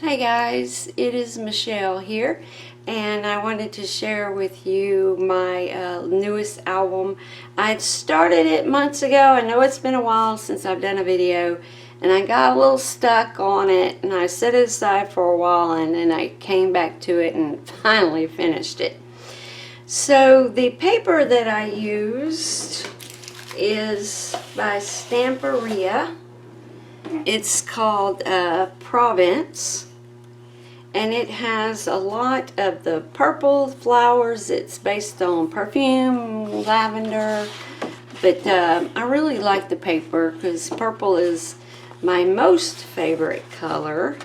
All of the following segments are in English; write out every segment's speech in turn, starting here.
Hi guys, it is Michelle here, and I wanted to share with you my newest album. I started it months ago. I know it's been a while since I've done a video, and I got a little stuck on it, and I set it aside for a while, and then I came back to it and finally finished it. So the paper that I used is by Stamperia. It's called Provence. And it has a lot of the purple flowers. It's based on perfume, lavender, but I really like the paper because purple is my most favorite color.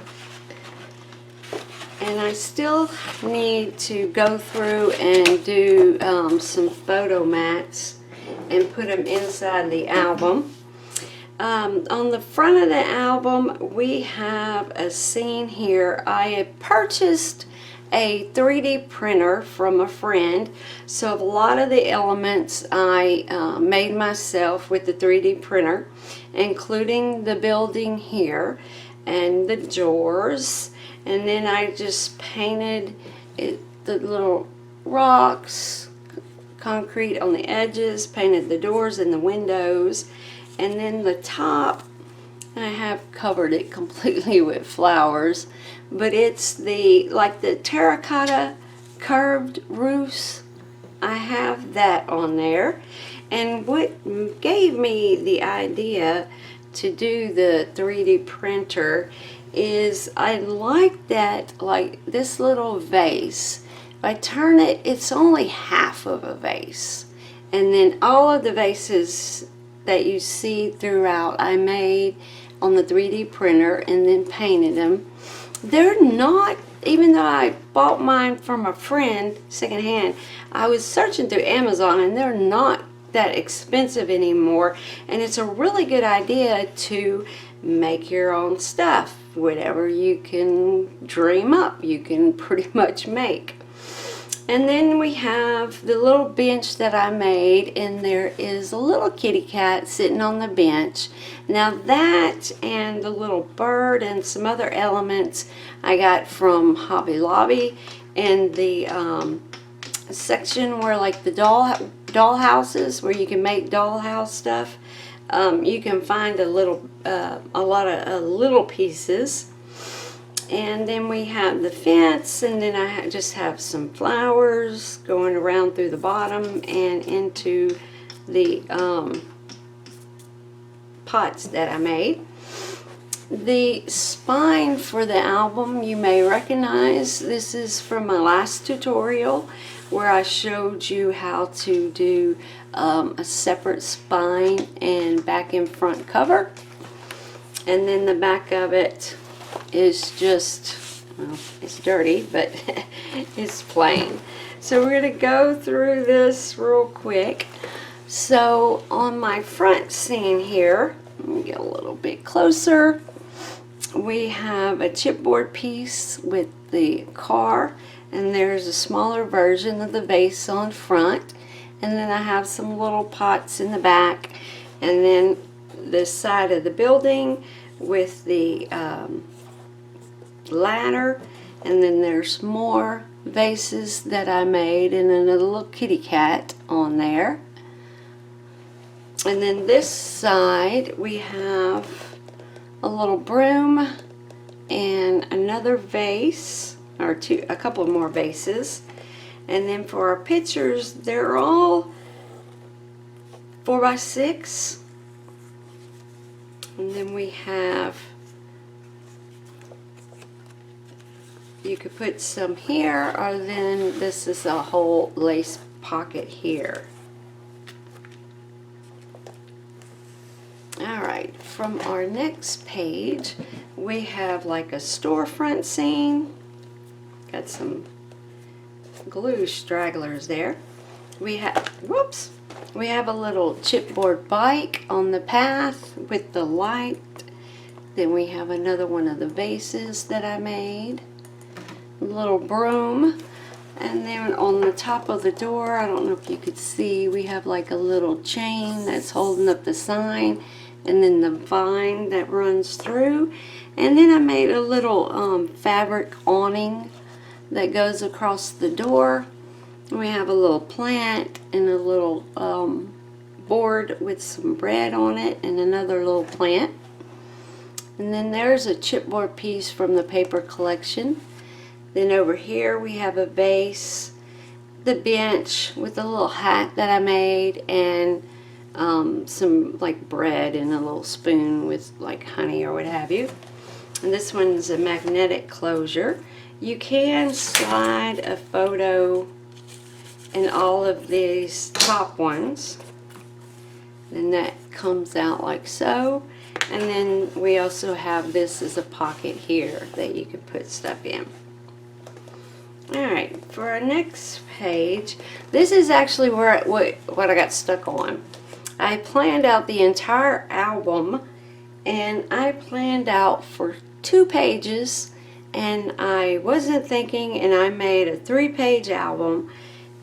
And I still need to go through and do some photo mats and put them inside the album. On the front of the album, we have a scene here. I had purchased a 3D printer from a friend, so a lot of the elements I made myself with the 3D printer, including the building here and the doors, and then I just painted the little rocks, concrete on the edges, painted the doors and the windows. And then the top, I have covered it completely with flowers, but it's like the terracotta curved roofs. I have that on there. And what gave me the idea to do the 3D printer is I like that, like this little vase. If I turn it, it's only half of a vase. And then all of the vases that you see throughout I made on the 3D printer and then painted them. They're not, even though I bought mine from a friend secondhand, I was searching through Amazon and they're not that expensive anymore, and it's a really good idea to make your own stuff. Whatever you can dream up, you can pretty much make. And then we have the little bench that I made, and there is a little kitty cat sitting on the bench. Now that and the little bird and some other elements I got from Hobby Lobby, and the section where like the doll houses, where you can make dollhouse stuff. You can find a lot of little pieces. And then we have the fence, and then I just have some flowers going around through the bottom and into the pots that I made. The spine for the album you may recognize. This is from my last tutorial where I showed you how to do a separate spine and back and front cover. And then the back of it is just, well, it's dirty, but it's plain. So we're going to go through this real quick. So on my front scene here, let me get a little bit closer. We have a chipboard piece with the car, and there's a smaller version of the vase on front, and then I have some little pots in the back, and then this side of the building with the ladder, and then there's more vases that I made, and then a little kitty cat on there. And then this side we have a little broom and another vase, or a couple more vases. And then for our pictures, they're all 4x6. And then we have, you could put some here, or then this is a whole lace pocket here. Alright, from our next page, we have like a storefront scene. Got some glue stragglers there. We have, whoops, we have a little chipboard bike on the path with the light. Then we have another one of the vases that I made. A little broom. And then on the top of the door, I don't know if you could see, we have like a little chain that's holding up the sign. and then the vine that runs through. And then I made a little fabric awning that goes across the door. We have a little plant and a little board with some bread on it and another little plant. And then there's a chipboard piece from the paper collection. Then over here we have a vase, the bench with a little hat that I made, and some like bread and a little spoon with like honey or what have you. And this one's a magnetic closure. You can slide a photo in all of these top ones, and that comes out like so. And then we also have this as a pocket here that you could put stuff in. Alright, for our next page, this is actually where what I got stuck on. I planned out the entire album, and I planned out for 2 pages, and I wasn't thinking, and I made a 3-page album,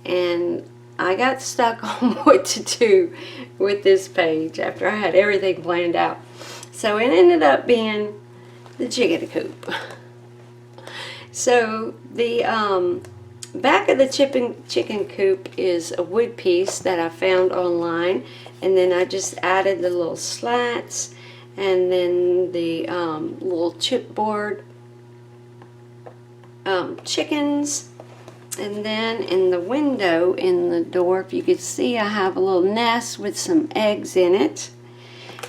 and I got stuck on what to do with this page after I had everything planned out. So it ended up being the chicken coop. So the back of the chicken coop is a wood piece that I found online, and then I just added the little slats and then the little chipboard chickens. And then in the window in the door, if you could see, I have a little nest with some eggs in it.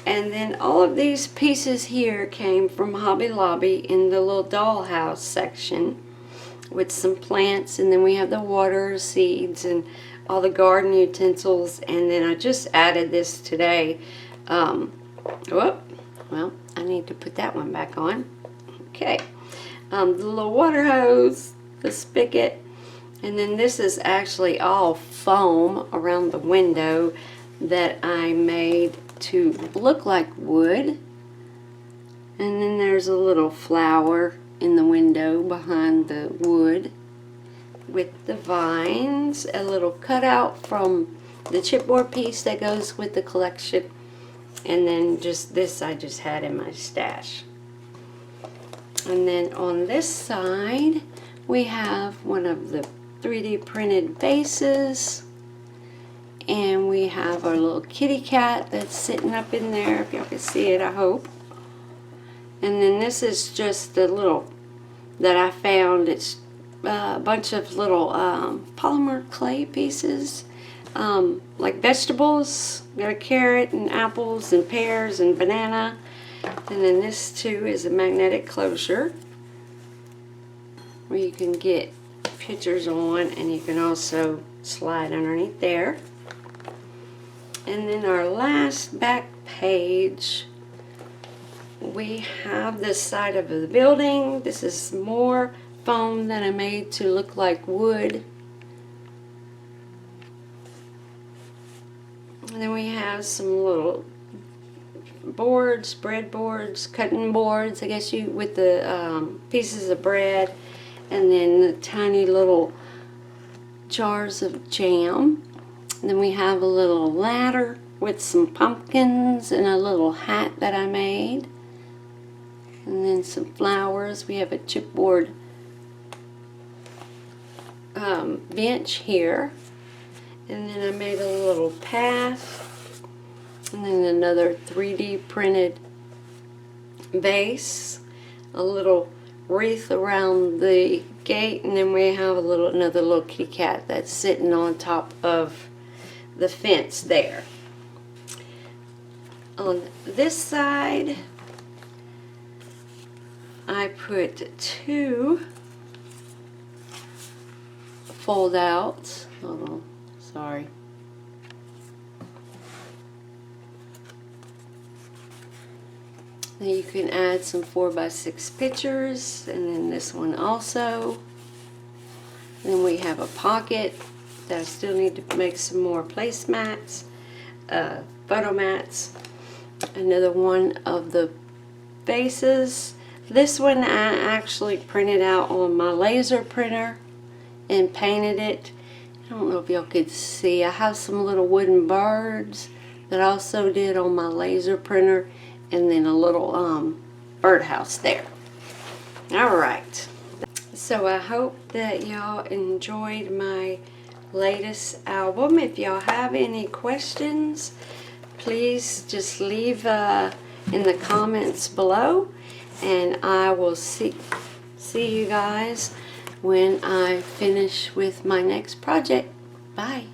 And then all of these pieces here came from Hobby Lobby in the little dollhouse section with some plants. And then we have the water, seeds, and all the garden utensils. And then I just added this today. Well, I need to put that one back on. Okay. The little water hose, the spigot. And then this is actually all foam around the window that I made to look like wood. And then there's a little flower in the window behind the wood with the vines, a little cutout from the chipboard piece that goes with the collection, and then just this I just had in my stash. And then on this side we have one of the 3D printed vases, and we have our little kitty cat that's sitting up in there, if y'all can see it, I hope. And then this is just the little that I found. It's a bunch of little polymer clay pieces, like vegetables. Got a carrot and apples and pears and banana. And then this too is a magnetic closure where you can get pictures on, and you can also slide underneath there. And then our last back page, we have this side of the building. This is more foam that I made to look like wood. And then we have some little boards, bread boards, cutting boards, I guess you, with the pieces of bread, and then the tiny little jars of jam. And then we have a little ladder with some pumpkins and a little hat that I made. And then some flowers. We have a chipboard bench here. And then I made a little path. And then another 3D printed vase. A little wreath around the gate. And then we have another little kitty cat that's sitting on top of the fence there. On this side I put 2 fold outs. Oh, sorry. Then you can add some 4x6 pictures, and then this one also. Then we have a pocket that I still need to make some more placemats, photo mats. Another one of the vases. This one I actually printed out on my laser printer and painted it. I don't know if y'all could see. I have some little wooden birds that I also did on my laser printer, and then a little birdhouse there. Alright, so I hope that y'all enjoyed my latest album. If y'all have any questions, please just leave in the comments below, and I will see you guys when I finish with my next project. Bye.